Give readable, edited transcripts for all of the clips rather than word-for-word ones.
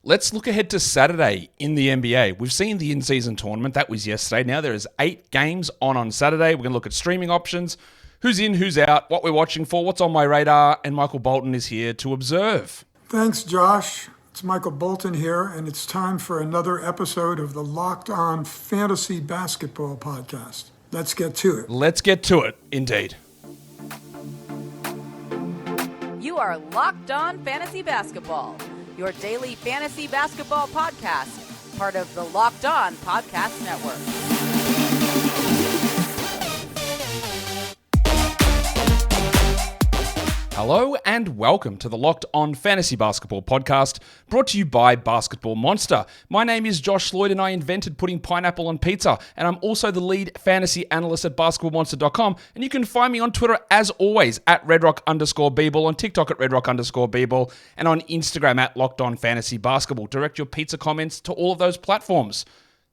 Let's look ahead to Saturday in the NBA. We've seen the in-season tournament. That was yesterday. Now there is 8 games on Saturday. We're going to look at streaming options, who's in, who's out, what we're watching for, what's on my radar, and Michael Bolton is here to observe. Thanks, Josh. It's Michael Bolton here, and it's time for another episode of the Locked On Fantasy Basketball Podcast. Let's get to it. Let's get to it, indeed. You are Locked On Fantasy Basketball, your daily fantasy basketball podcast, part of the Locked On Podcast Network. Hello and welcome to the Locked On Fantasy Basketball Podcast, brought to you by Basketball Monster. My name is Josh Lloyd and I invented putting pineapple on pizza, and I'm also the lead fantasy analyst at basketballmonster.com, and you can find me on Twitter as always at redrock_bball, on TikTok at redrock_bball, and on Instagram at Locked On Fantasy Basketball. Direct your pizza comments to all of those platforms.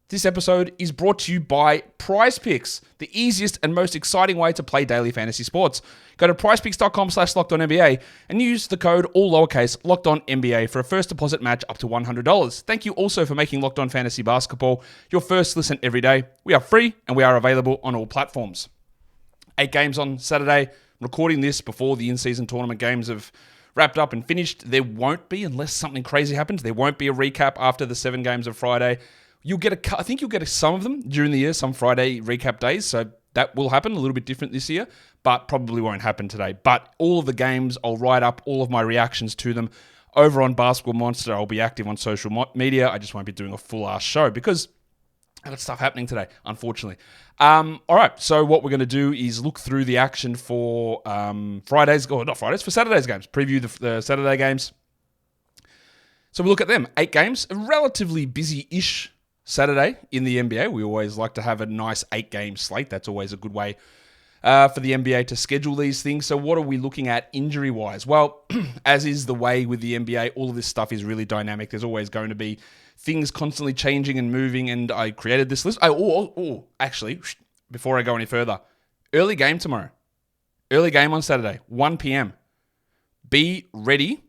This episode is brought to you by PrizePicks, the easiest and most exciting way to play daily fantasy sports. Go to prizepicks.com/LockedOnNBA and use the code, all lowercase, LockedOnNBA for a first deposit match up to $100. Thank you also for making Locked On Fantasy Basketball your first listen every day. We are free and we are available on all platforms. 8 games on Saturday. I'm recording this before the in-season tournament games have wrapped up and finished. There won't be, unless something crazy happens, there won't be a recap after the 7 games of Friday. I think you'll get some of them during the year, some Friday recap days, so that will happen, a little bit different this year, but probably won't happen today. But all of the games, I'll write up all of my reactions to them over on Basketball Monster. I'll be active on social media. I just won't be doing a full-ass show because I got stuff happening today, unfortunately. All right, so what we're going to do is look through the action for for Saturday's games, preview the Saturday games. So we look at them. 8 games, a relatively busy-ish Saturday in the NBA. We always like to have a nice 8-game slate. That's always a good way for the NBA to schedule these things. So what are we looking at injury-wise? Well, as is the way with the NBA, all of this stuff is really dynamic. There's always going to be things constantly changing and moving, and I created this list. Actually, before I go any further, early game tomorrow. Early game on Saturday, 1 p.m. Be ready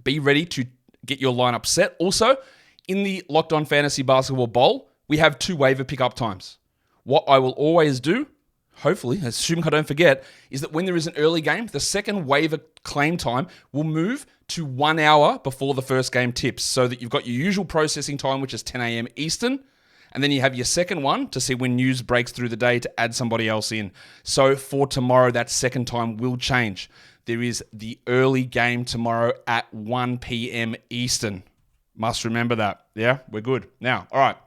to get your lineup set. Also, in the Locked On Fantasy Basketball Bowl, we have 2 waiver pickup times. What I will always do, hopefully, assuming I don't forget, is that when there is an early game, the second waiver claim time will move to 1 hour before the first game tips, so that you've got your usual processing time, which is 10 a.m. Eastern, and then you have your second one to see when news breaks through the day to add somebody else in. So for tomorrow, that second time will change. There is the early game tomorrow at 1 p.m. Eastern. Must remember that. Yeah, we're good. Now, all right.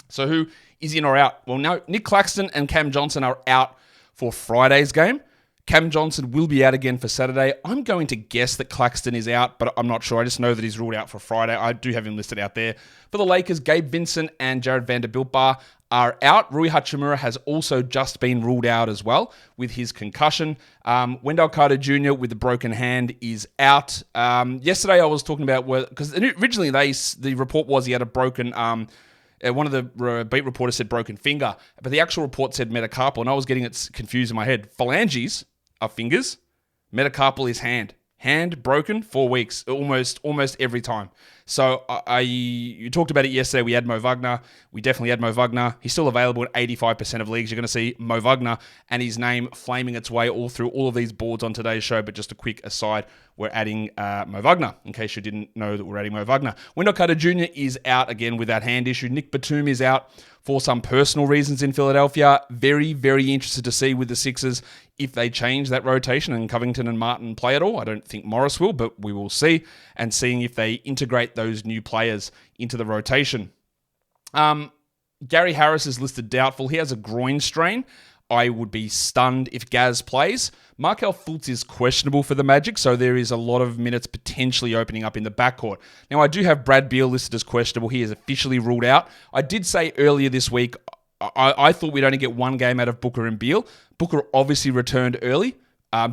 So who is in or out? Well, no, Nick Claxton and Cam Johnson are out for Friday's game. Cam Johnson will be out again for Saturday. I'm going to guess that Claxton is out, but I'm not sure. I just know that he's ruled out for Friday. I do have him listed out there. For the Lakers, Gabe Vincent and Jared Vanderbilt are out. Rui Hachimura has also just been ruled out as well with his concussion. Wendell Carter Jr. with the broken hand is out. Yesterday I was talking about, because originally the report was he had a broken, one of the beat reporters said broken finger, but the actual report said metacarpal, and I was getting it confused in my head. Phalanges are fingers, metacarpal is hand. Hand broken 4 weeks, almost every time. So you talked about it yesterday. We had Mo Wagner. We definitely had Mo Wagner. He's still available in 85% of leagues. You're going to see Mo Wagner and his name flaming its way all through all of these boards on today's show. But just a quick aside, we're adding Mo Wagner, in case you didn't know that we're adding Mo Wagner. Wendell Carter Jr. is out again with that hand issue. Nick Batum is out for some personal reasons in Philadelphia. Very, very interested to see with the Sixers if they change that rotation and Covington and Martin play at all. I don't think Morris will, but we will see. And seeing if they integrate those new players into the rotation. Gary Harris is listed doubtful. He has a groin strain. I would be stunned if Gaz plays. Markelle Fultz is questionable for the Magic, so there is a lot of minutes potentially opening up in the backcourt. Now, I do have Brad Beal listed as questionable. He is officially ruled out. I did say earlier this week, I thought we'd only get 1 game out of Booker and Beal. Booker obviously returned early.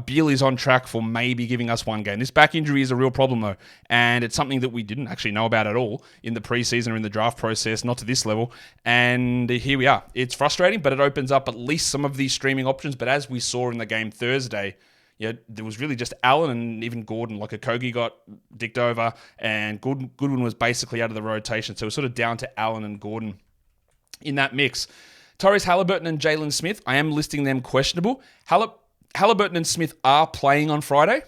Beal is on track for maybe giving us 1 game. This back injury is a real problem, though, and it's something that we didn't actually know about at all in the preseason or in the draft process, not to this level, and here we are. It's frustrating, but it opens up at least some of these streaming options, but as we saw in the game Thursday, there was really just Allen and even Gordon. Like Okogie got dicked over, and Goodwin was basically out of the rotation. So it was sort of down to Allen and Gordon in that mix. Tyrese Halliburton and Jalen Smith, I am listing them questionable. Halliburton and Smith are playing on Friday,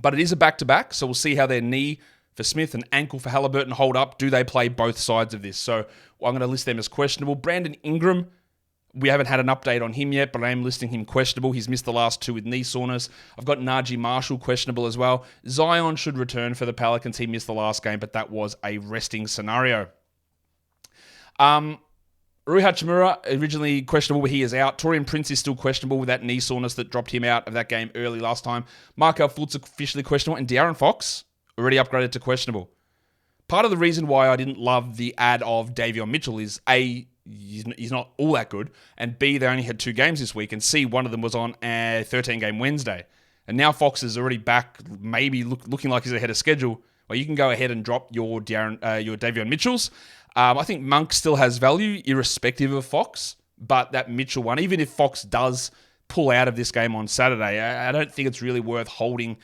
but it is a back-to-back, so we'll see how their knee for Smith and ankle for Halliburton hold up. Do they play both sides of this? So I'm going to list them as questionable. Brandon Ingram, we haven't had an update on him yet, but I am listing him questionable. He's missed the last 2 with knee soreness. I've got Najee Marshall questionable as well. Zion should return for the Pelicans. He missed the last game, but that was a resting scenario. Rui Hachimura, originally questionable, he is out. Torian Prince is still questionable with that knee soreness that dropped him out of that game early last time. Markel Fultz officially questionable, and De'Aaron Fox already upgraded to questionable. Part of the reason why I didn't love the ad of Davion Mitchell is A, he's not all that good, and B, they only had 2 games this week, and C, one of them was on a 13-game Wednesday. And now Fox is already back, maybe looking like he's ahead of schedule. Well, you can go ahead and drop your Davion Mitchells. I think Monk still has value, irrespective of Fox, but that Mitchell one, even if Fox does pull out of this game on Saturday, I don't think it's really worth holding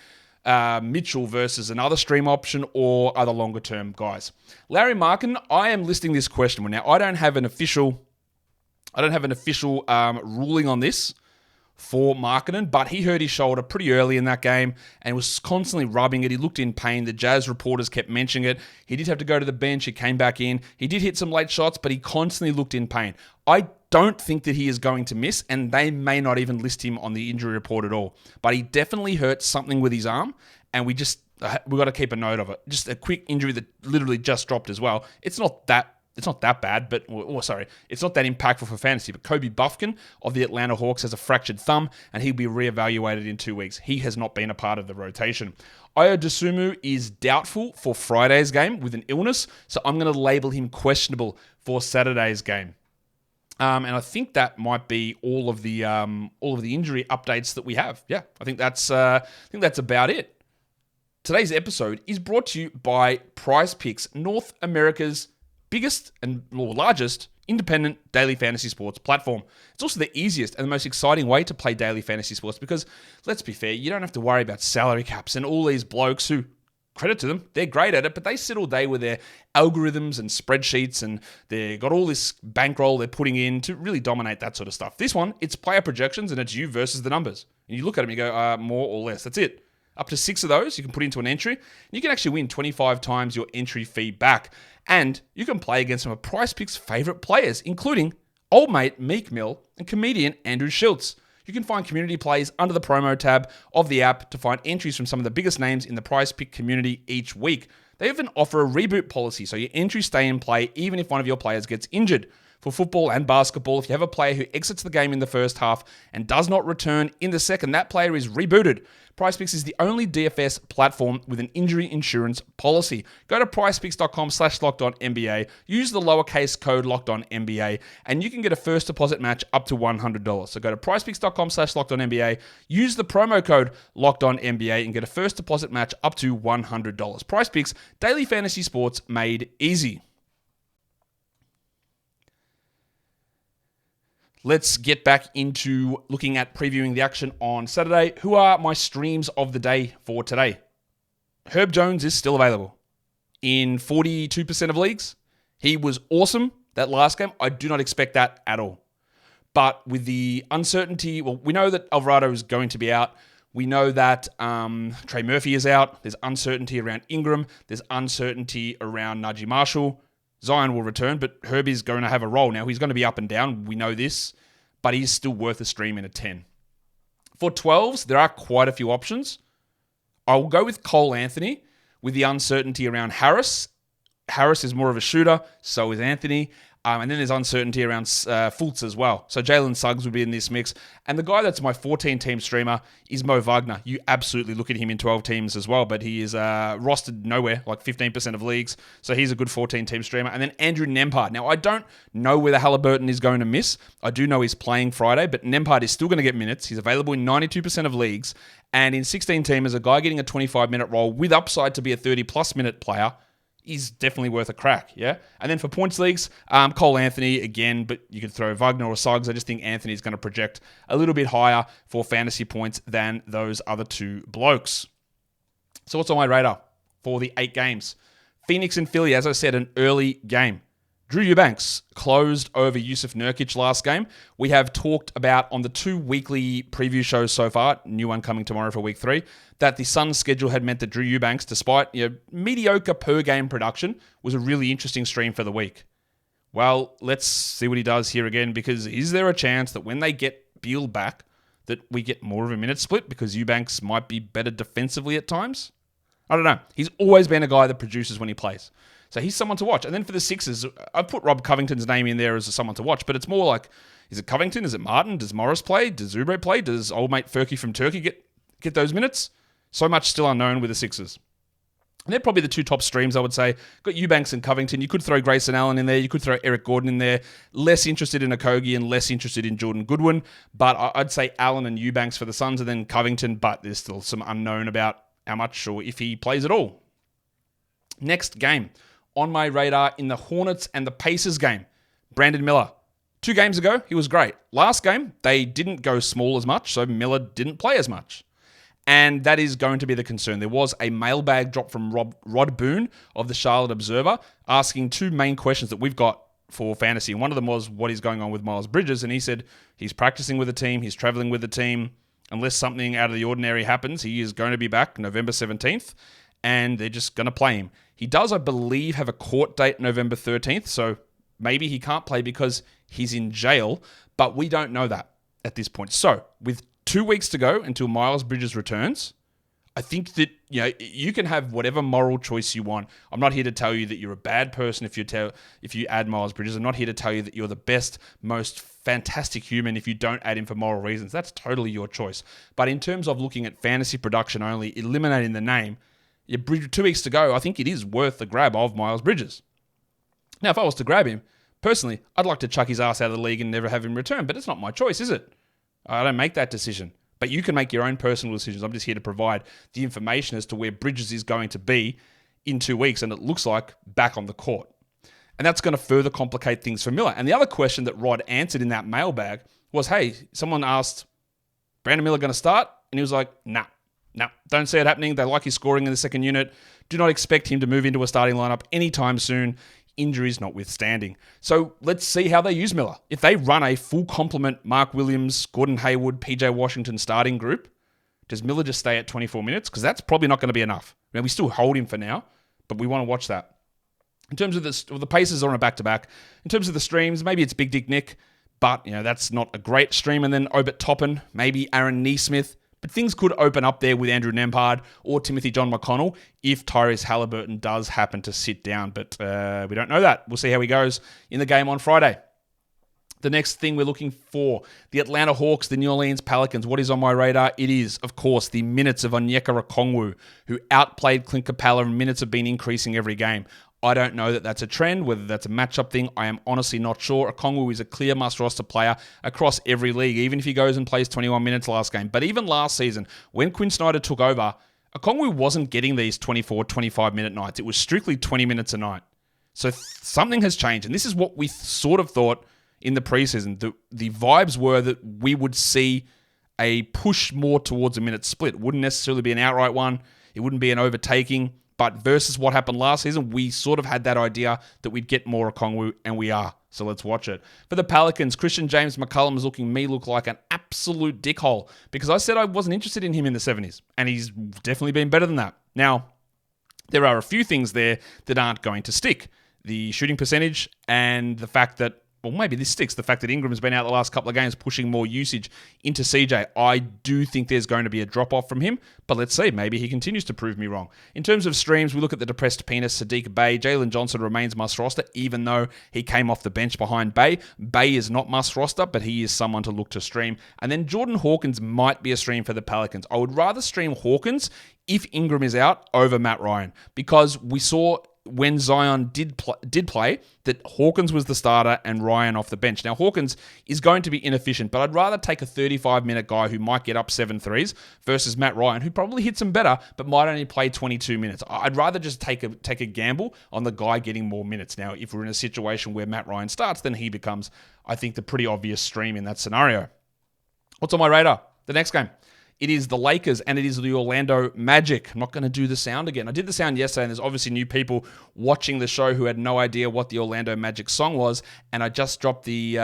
Mitchell versus another stream option or other longer-term guys. Larry Markin, I am listing this question. Now, I don't have an official ruling on this for Markkinen, but he hurt his shoulder pretty early in that game and was constantly rubbing it. He looked in pain. The Jazz reporters kept mentioning it. He did have to go to the bench. He came back in. He did hit some late shots, but he constantly looked in pain. I don't think that he is going to miss, and they may not even list him on the injury report at all. But he definitely hurt something with his arm, and we got to keep a note of it. Just a quick injury that literally just dropped as well. It's not that bad, but it's not that impactful for fantasy. But Kobe Buffkin of the Atlanta Hawks has a fractured thumb, and he'll be reevaluated in 2 weeks. He has not been a part of the rotation. Ayo Dosunmu is doubtful for Friday's game with an illness, so I'm going to label him questionable for Saturday's game. And I think that might be all of the injury updates that we have. Yeah, I think that's about it. Today's episode is brought to you by Prize Picks, North America's biggest and largest independent daily fantasy sports platform. It's also the easiest and the most exciting way to play daily fantasy sports because, let's be fair, you don't have to worry about salary caps and all these blokes who, credit to them, they're great at it, but they sit all day with their algorithms and spreadsheets and they've got all this bankroll they're putting in to really dominate that sort of stuff. This one, it's player projections and it's you versus the numbers. And you look at them and you go, more or less, that's it. Up to 6 of those you can put into an entry. And you can actually win 25 times your entry fee back. And you can play against some of Prize Picks' favorite players, including old mate Meek Mill and comedian Andrew Schultz. You can find community plays under the promo tab of the app to find entries from some of the biggest names in the Prize Pick community each week. They even offer a reboot policy, so your entries stay in play even if one of your players gets injured. For football and basketball, if you have a player who exits the game in the first half and does not return in the second, that player is rebooted. PrizePicks is the only DFS platform with an injury insurance policy. Go to prizepicks.com/lockedonnba, use the lowercase code LOCKEDONNBA, and you can get a first deposit match up to $100. So go to prizepicks.com/lockedonnba, use the promo code LOCKEDONNBA, and get a first deposit match up to $100. PrizePicks, daily fantasy sports made easy. Let's get back into looking at previewing the action on Saturday. Who are my streams of the day for today? Herb Jones is still available in 42% of leagues. He was awesome that last game. I do not expect that at all. But with the uncertainty, well, we know that Alvarado is going to be out. We know that Trey Murphy is out. There's uncertainty around Ingram. There's uncertainty around Najee Marshall. Zion will return, but Herb is going to have a role. Now, he's going to be up and down. We know this, but he's still worth a stream in a 10. For 12s, there are quite a few options. I will go with Cole Anthony with the uncertainty around Harris. Harris is more of a shooter, so is Anthony. And then there's uncertainty around Fultz as well. So Jalen Suggs would be in this mix. And the guy that's my 14-team streamer is Mo Wagner. You absolutely look at him in 12 teams as well, but he is rostered nowhere, like 15% of leagues. So he's a good 14-team streamer. And then Andrew Nembhard. Now, I don't know whether Halliburton is going to miss. I do know he's playing Friday, but Nembhard is still going to get minutes. He's available in 92% of leagues. And in 16 teamers, a guy getting a 25-minute role with upside to be a 30-plus minute player he's definitely worth a crack, yeah? And then for points leagues, Cole Anthony again, but you could throw Wagner or Suggs. I just think Anthony's going to project a little bit higher for fantasy points than those other two blokes. So what's on my radar for the 8 games? Phoenix and Philly, as I said, an early game. Drew Eubanks closed over Yusuf Nurkic last game. We have talked about on the 2 weekly preview shows so far, new one coming tomorrow for week 3, that the Suns' schedule had meant that Drew Eubanks, despite mediocre per game production, was a really interesting stream for the week. Well, let's see what he does here again, because is there a chance that when they get Beal back, that we get more of a minute split because Eubanks might be better defensively at times? I don't know. He's always been a guy that produces when he plays. So he's someone to watch. And then for the Sixers, I've put Rob Covington's name in there as someone to watch, but it's more like, is it Covington? Is it Martin? Does Morris play? Does Oubre play? Does old mate Furky from Turkey get those minutes? So much still unknown with the Sixers. And they're probably the 2 top streams, I would say. Got Eubanks and Covington. You could throw Grayson Allen in there. You could throw Eric Gordon in there. Less interested in Okogie and less interested in Jordan Goodwin. But I'd say Allen and Eubanks for the Suns and then Covington, but there's still some unknown about how much or if he plays at all. Next game on my radar in the Hornets and the Pacers game, Brandon Miller. 2 games ago, he was great. Last game, they didn't go small as much, so Miller didn't play as much. And that is going to be the concern. There was a mailbag drop from Rod Boone of the Charlotte Observer asking 2 main questions that we've got for fantasy. And one of them was what is going on with Miles Bridges. And he said he's practicing with the team, he's traveling with the team. Unless something out of the ordinary happens, he is going to be back November 17th. And they're just going to play him. He does, I believe, have a court date November 13th, so maybe he can't play because he's in jail, but we don't know that at this point. So, with 2 weeks to go until Miles Bridges returns, I think that you can have whatever moral choice you want. I'm not here to tell you that you're a bad person if you add Miles Bridges. I'm not here to tell you that you're the best, most fantastic human if you don't add him for moral reasons. That's totally your choice. But in terms of looking at fantasy production only, eliminating the name, 2 weeks to go, I think it is worth the grab of Miles Bridges. Now, if I was to grab him, personally, I'd like to chuck his ass out of the league and never have him return, but it's not my choice, is it? I don't make that decision. But you can make your own personal decisions. I'm just here to provide the information as to where Bridges is going to be in 2 weeks, and it looks like back on the court. And that's going to further complicate things for Miller. And the other question that Rod answered in that mailbag was, hey, someone asked, Brandon Miller going to start? And he was like, nah. No, don't see it happening. They like his scoring in the second unit. Do not expect him to move into a starting lineup anytime soon, injuries notwithstanding. So let's see how they use Miller. If they run a full complement Mark Williams, Gordon Hayward, PJ Washington starting group, does Miller just stay at 24 minutes? Because that's probably not going to be enough. Now, we still hold him for now, but we want to watch that. In terms of the Pacers are on a back-to-back. In terms of the streams, maybe it's Big Dick Nick, but that's not a great stream. And then Obert Toppin, maybe Aaron Neesmith. But things could open up there with Andrew Nembhard or Timothy John McConnell if Tyrese Halliburton does happen to sit down. But we don't know that. We'll see how he goes in the game on Friday. The next thing we're looking for, the Atlanta Hawks, the New Orleans Pelicans. What is on my radar? It is, of course, the minutes of Onyeka Okongwu, who outplayed Clint Capella, and minutes have been increasing every game. I don't know that that's a trend, whether that's a matchup thing. I am honestly not sure. Okongwu is a clear must-roster player across every league, even if he goes and plays 21 minutes last game. But even last season, when Quinn Snyder took over, Okongwu wasn't getting these 24, 25-minute nights. It was strictly 20 minutes a night. So something has changed, and this is what we sort of thought in the preseason. The vibes were that we would see a push more towards a minute split. It wouldn't necessarily be an outright one. It wouldn't be an overtaking. But versus what happened last season, we sort of had that idea that we'd get more Okongwu, and we are. So let's watch it. For the Pelicans, Christian James McCollum is looking like an absolute dickhole because I said I wasn't interested in him in the 70s, and he's definitely been better than that. Now, there are a few things there that aren't going to stick. The shooting percentage and the fact that, well, maybe this sticks. The fact that Ingram's been out the last couple of games pushing more usage into CJ. I do think there's going to be a drop-off from him, but let's see. Maybe he continues to prove me wrong. In terms of streams, we look at the depressed penis, Sadiq Bey. Jalen Johnson remains must-roster, even though he came off the bench behind Bey. Bey is not must-roster, but he is someone to look to stream. And then Jordan Hawkins might be a stream for the Pelicans. I would rather stream Hawkins if Ingram is out over Matt Ryan, because we saw when Zion did play, that Hawkins was the starter and Ryan off the bench. Now, Hawkins is going to be inefficient, but I'd rather take a 35-minute guy who might get up 7 threes versus Matt Ryan, who probably hits them better, but might only play 22 minutes. I'd rather just take a gamble on the guy getting more minutes. Now, if we're in a situation where Matt Ryan starts, then he becomes, I think, the pretty obvious stream in that scenario. What's on my radar? The next game. It is the Lakers and it is the Orlando Magic. I'm not going to do the sound again. I did the sound yesterday, and there's obviously new people watching the show who had no idea what the Orlando Magic song was, and I just dropped the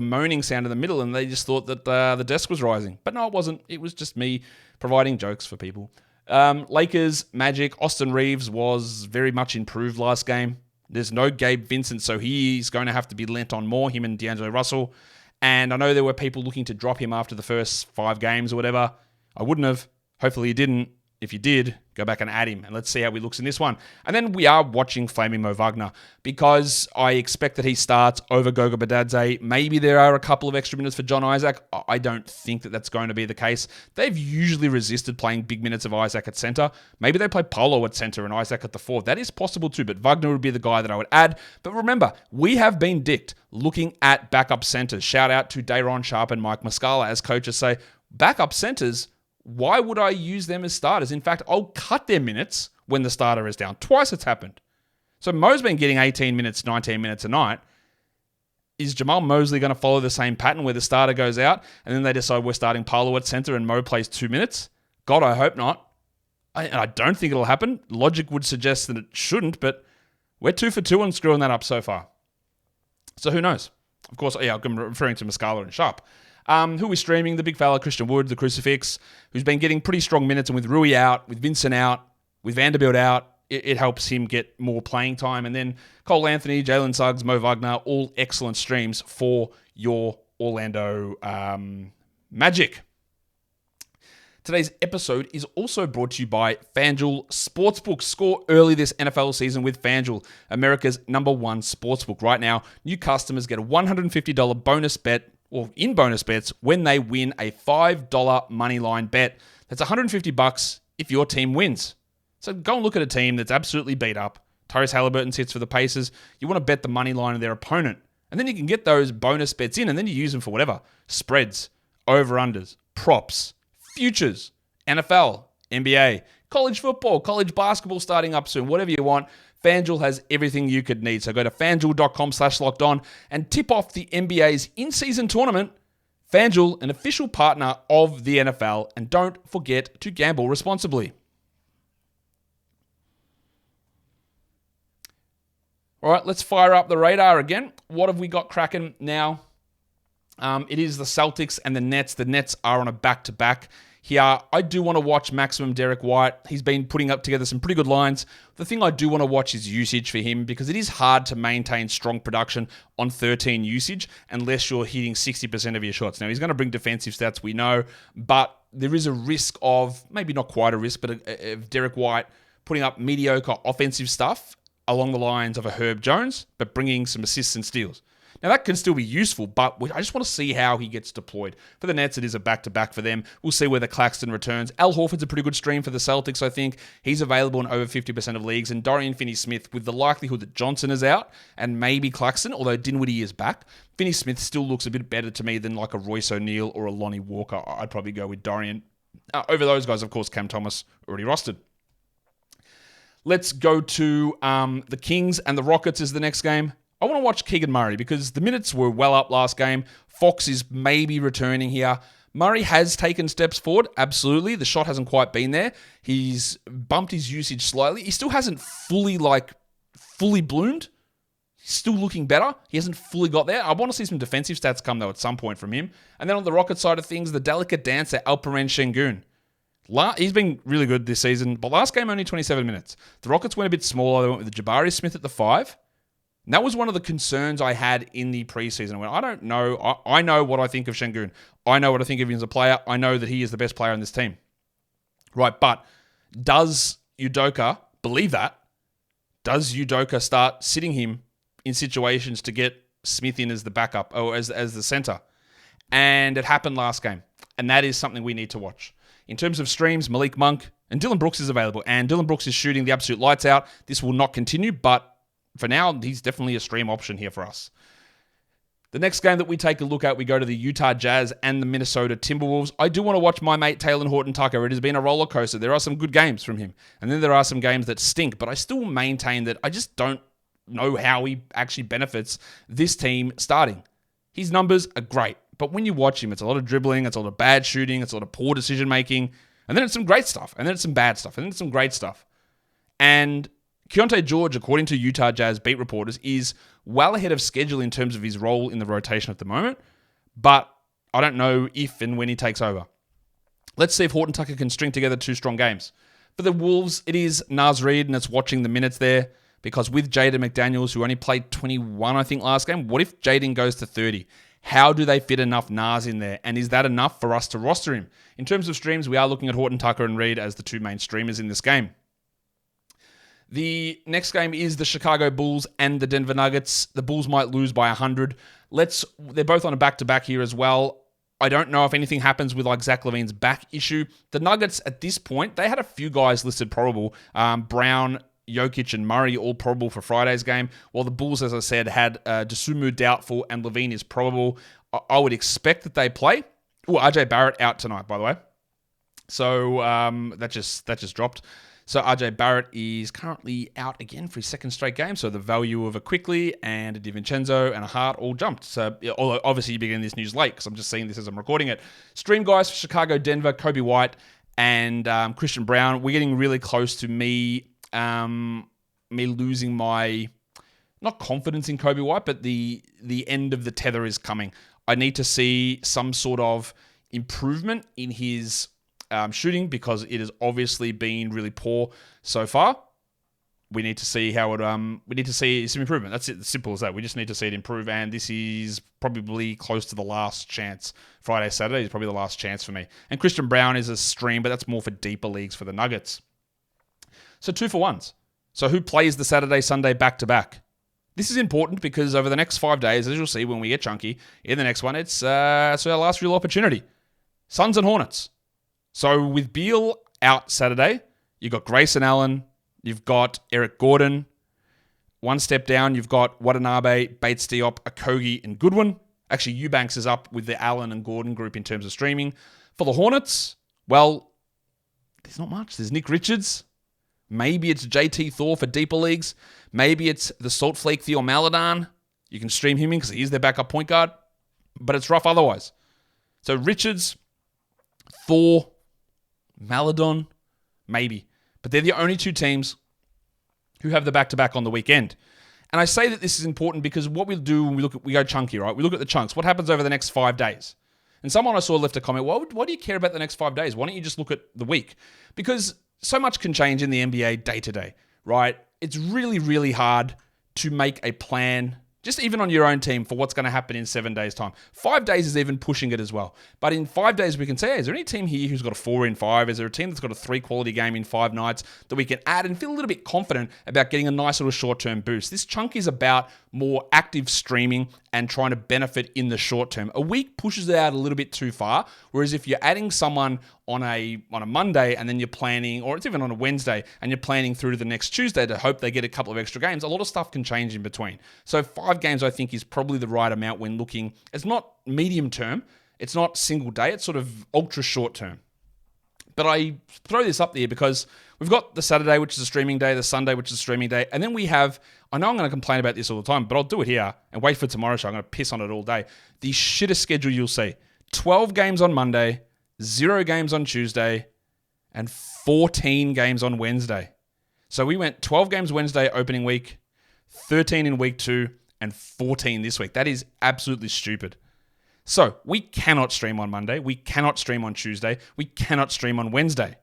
moaning sound in the middle, and they just thought that the desk was rising. But no, it wasn't. It was just me providing jokes for people. Lakers, Magic, Austin Reeves was very much improved last game. There's no Gabe Vincent, so he's going to have to be lent on more, him and D'Angelo Russell. And I know there were people looking to drop him after the first 5 games or whatever. I wouldn't have. Hopefully you didn't. If you did, go back and add him, and let's see how he looks in this one. And then we are watching Flaming Mo Wagner because I expect that he starts over Goga Badadze. Maybe there are a couple of extra minutes for John Isaac. I don't think that that's going to be the case. They've usually resisted playing big minutes of Isaac at center. Maybe they play Polo at center and Isaac at the 4. That is possible too, but Wagner would be the guy that I would add. But remember, we have been dicked looking at backup centers. Shout out to Dayron Sharp and Mike Muscala, as coaches say, backup centers, why would I use them as starters? In fact, I'll cut their minutes when the starter is down. Twice it's happened. So Mo's been getting 18 minutes, 19 minutes a night. Is Jamal Mosley going to follow the same pattern where the starter goes out and then they decide we're starting Palo at center and Mo plays 2 minutes? God, I hope not. I don't think it'll happen. Logic would suggest that it shouldn't, but we're 2 for 2 on screwing that up so far. So who knows? Of course, yeah, I'm referring to Muscala and Sharp. Who are we streaming? The big fella, Christian Wood, the Crucifix, who's been getting pretty strong minutes. And with Rui out, with Vincent out, with Vanderbilt out, it helps him get more playing time. And then Cole Anthony, Jalen Suggs, Mo Wagner, all excellent streams for your Orlando Magic. Today's episode is also brought to you by FanDuel Sportsbook. Score early this NFL season with FanDuel, America's #1 sportsbook. Right now, new customers get a $150 bonus bet or in bonus bets when they win a $5 moneyline bet. That's $150 if your team wins. So go and look at a team that's absolutely beat up. Tyrese Halliburton sits for the Pacers. You want to bet the money line of their opponent. And then you can get those bonus bets in and then you use them for whatever. Spreads, over-unders, props, futures, NFL, NBA, college football, college basketball starting up soon, whatever you want. FanDuel has everything you could need. So go to FanDuel.com/lockedon and tip off the NBA's in-season tournament. FanDuel, an official partner of the NFL. And don't forget to gamble responsibly. All right, let's fire up the radar again. What have we got cracking now? It is the Celtics and the Nets. The Nets are on a back-to-back here. I do want to watch maximum Derek White. He's been putting up together some pretty good lines. The thing I do want to watch is usage for him because it is hard to maintain strong production on 13 usage unless you're hitting 60% of your shots. Now, he's going to bring defensive stats, we know, but there is a risk of, maybe not quite a risk, but of Derek White putting up mediocre offensive stuff along the lines of a Herb Jones, but bringing some assists and steals. Now, that can still be useful, but I just want to see how he gets deployed. For the Nets, it is a back-to-back for them. We'll see whether Claxton returns. Al Horford's a pretty good stream for the Celtics, I think. He's available in over 50% of leagues. And Dorian Finney-Smith, with the likelihood that Johnson is out, and maybe Claxton, although Dinwiddie is back, Finney-Smith still looks a bit better to me than like a Royce O'Neal or a Lonnie Walker. I'd probably go with Dorian. Over those guys, of course, Cam Thomas already rostered. Let's go to the Kings and the Rockets is the next game. I want to watch Keegan Murray because the minutes were well up last game. Fox is maybe returning here. Murray has taken steps forward, absolutely. The shot hasn't quite been there. He's bumped his usage slightly. He still hasn't fully bloomed. He's still looking better. He hasn't fully got there. I want to see some defensive stats come, though, at some point from him. And then on the Rocket side of things, the delicate dancer, Alperen Şengün. He's been really good this season, but last game only 27 minutes. The Rockets went a bit smaller. They went with Jabari Smith at the 5. And that was one of the concerns I had in the preseason. I don't know. I know what I think of Şengün. I know what I think of him as a player. I know that he is the best player on this team. Right, but does Udoka believe that? Does Udoka start sitting him in situations to get Smith in as the backup or as the center? And it happened last game. And that is something we need to watch. In terms of streams, Malik Monk, And Dylan Brooks is available, and Dylan Brooks is shooting the absolute lights out. This will not continue, but for now, he's definitely a stream option here for us. The next game that we take a look at, we go to the Utah Jazz and the Minnesota Timberwolves. I do want to watch my mate Taylor Horton-Tucker. It has been a roller coaster. There are some good games from him, and then there are some games that stink, but I still maintain that I just don't know how he actually benefits this team starting. His numbers are great, but when you watch him, it's a lot of dribbling, it's a lot of bad shooting, it's a lot of poor decision-making, and then it's some great stuff, and then it's some bad stuff, and then it's some great stuff. And Keontae George, according to Utah Jazz beat reporters, is well ahead of schedule in terms of his role in the rotation at the moment, but I don't know if and when he takes over. Let's see if Horton-Tucker can string together 2 strong games. For the Wolves, it is Naz Reid, and it's watching the minutes there, because with Jaden McDaniels, who only played 21, I think, last game, what if Jaden goes to 30? How do they fit enough Naz in there? And is that enough for us to roster him? In terms of streams, we are looking at Horton-Tucker and Reid as the 2 main streamers in this game. The next game is the Chicago Bulls and the Denver Nuggets. The Bulls might lose by 100. They're both on a back-to-back here as well. I don't know if anything happens with like Zach LaVine's back issue. The Nuggets, at this point, they had a few guys listed probable. Brown, Jokic, and Murray all probable for Friday's game, while the Bulls, as I said, had Dosunmu doubtful and LaVine is probable. I would expect that they play. RJ Barrett out tonight, by the way. So that just dropped. So RJ Barrett is currently out again for his 2nd straight game. So the value of a Quickly and a DiVincenzo and a Hart all jumped. So obviously you're getting this news late because I'm just seeing this as I'm recording it. Stream guys for Chicago, Denver, Kobe White, and Christian Brown. We're getting really close to me losing my, not confidence in Kobe White, but the end of the tether is coming. I need to see some sort of improvement in his shooting because it has obviously been really poor so far. We need to see how it. We need to see some improvement. That's it. As simple as that. We just need to see it improve, and this is probably close to the last chance. Friday, Saturday is probably the last chance for me. And Christian Brown is a stream, but that's more for deeper leagues for the Nuggets. So 2-for-1s. So who plays the Saturday, Sunday back-to-back? This is important because over the next 5 days, as you'll see when we get chunky, in the next one, it's our last real opportunity. Suns and Hornets. So with Beal out Saturday, you've got Grayson Allen, you've got Eric Gordon. One step down, you've got Watanabe, Bates Diop, Okogie, and Goodwin. Actually, Eubanks is up with the Allen and Gordon group in terms of streaming. For the Hornets, well, there's not much. There's Nick Richards. Maybe it's JT Thor for deeper leagues. Maybe it's the Salt Flake Theo Maledon. You can stream him in because he's their backup point guard. But it's rough otherwise. So Richards, Thor, Maledon, maybe. But they're the only 2 teams who have the back-to-back on the weekend. And I say that this is important because what we'll do when we go chunky, right? We look at the chunks. What happens over the next 5 days? And someone I saw left a comment, why do you care about the next 5 days? Why don't you just look at the week? Because so much can change in the NBA day to day, right? It's really, really hard to make a plan, just even on your own team, for what's going to happen in 7 days' time. 5 days is even pushing it as well. But in 5 days, we can say, hey, is there any team here who's got a 4 in 5? Is there a team that's got a 3 quality game in 5 nights that we can add and feel a little bit confident about getting a nice little short-term boost? This chunk is about more active streaming and trying to benefit in the short term. A week pushes it out a little bit too far, whereas if you're adding someone on a Monday and then you're planning, or it's even on a Wednesday, and you're planning through to the next Tuesday to hope they get a couple of extra games, a lot of stuff can change in between. So 5 games, I think, is probably the right amount when looking. It's not medium term, it's not single day, it's sort of ultra short term. But I throw this up there because we've got the Saturday, which is a streaming day, the Sunday, which is a streaming day, and then we have, I know I'm going to complain about this all the time, but I'll do it here and wait for tomorrow's show. I'm going to piss on it all day. The shittest schedule you'll see. 12 games on Monday, 0 games on Tuesday, and 14 games on Wednesday. So we went 12 games Wednesday opening week, 13 in week 2, and 14 this week. That is absolutely stupid. So we cannot stream on Monday. We cannot stream on Tuesday. We cannot stream on Wednesday.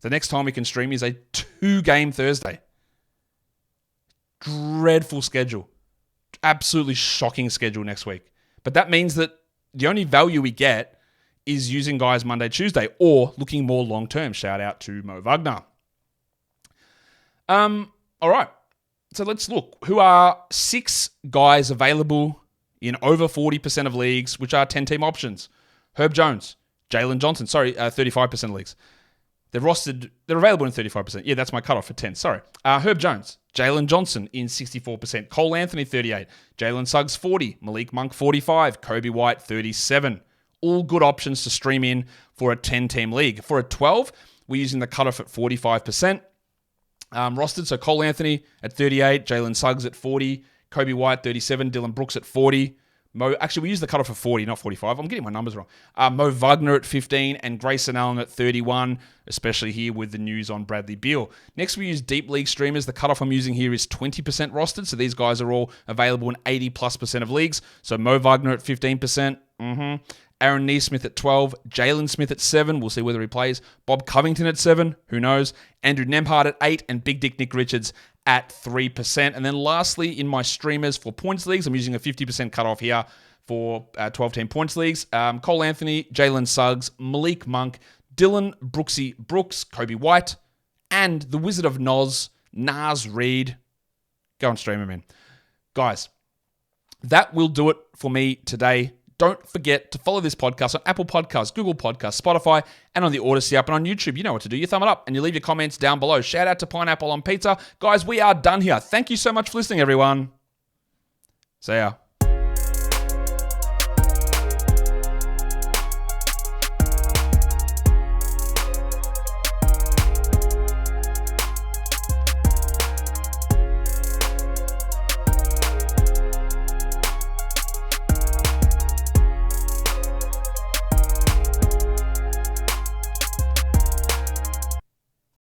The next time we can stream is a 2-game Thursday. Dreadful schedule. Absolutely shocking schedule next week. But that means that the only value we get is using guys Monday, Tuesday, or looking more long-term. Shout out to Mo Wagner. All right. So let's look. Who are 6 guys available in over 40% of leagues, which are 10-team options? Herb Jones, Jalen Johnson. 35% of leagues. They're available in 35%. Yeah, that's my cutoff for 10. Sorry. Herb Jones, Jalen Johnson in 64%. Cole Anthony, 38. Jalen Suggs, 40. Malik Monk, 45. Kobe White, 37. All good options to stream in for a 10-team league. For a 12, we're using the cutoff at 45%. Rostered, so Cole Anthony at 38. Jalen Suggs at 40. Kobe White, 37. Dylan Brooks at 40. We use the cutoff for 40, not 45. I'm getting my numbers wrong. Mo Wagner at 15 and Grayson Allen at 31, especially here with the news on Bradley Beal. Next, we use deep league streamers. The cutoff I'm using here is 20% rostered, so these guys are all available in 80+% of leagues. So Mo Wagner at 15%. Aaron Neesmith at 12. Jalen Smith at 7. We'll see whether he plays. Bob Covington at 7. Who knows? Andrew Nembhard at 8. And Big Dick Nick Richards at 3%. And then lastly, in my streamers for points leagues, I'm using a 50% cutoff here for 12-team points leagues. Cole Anthony, Jalen Suggs, Malik Monk, Dylan Brooksy Brooks, Kobe White, and the Wizard of Noz, Naz Reid. Go and stream him in. Guys, that will do it for me today. Don't forget to follow this podcast on Apple Podcasts, Google Podcasts, Spotify, and on the Odyssey app and on YouTube. You know what to do. You thumb it up and you leave your comments down below. Shout out to Pineapple on Pizza. Guys, we are done here. Thank you so much for listening, everyone. See ya.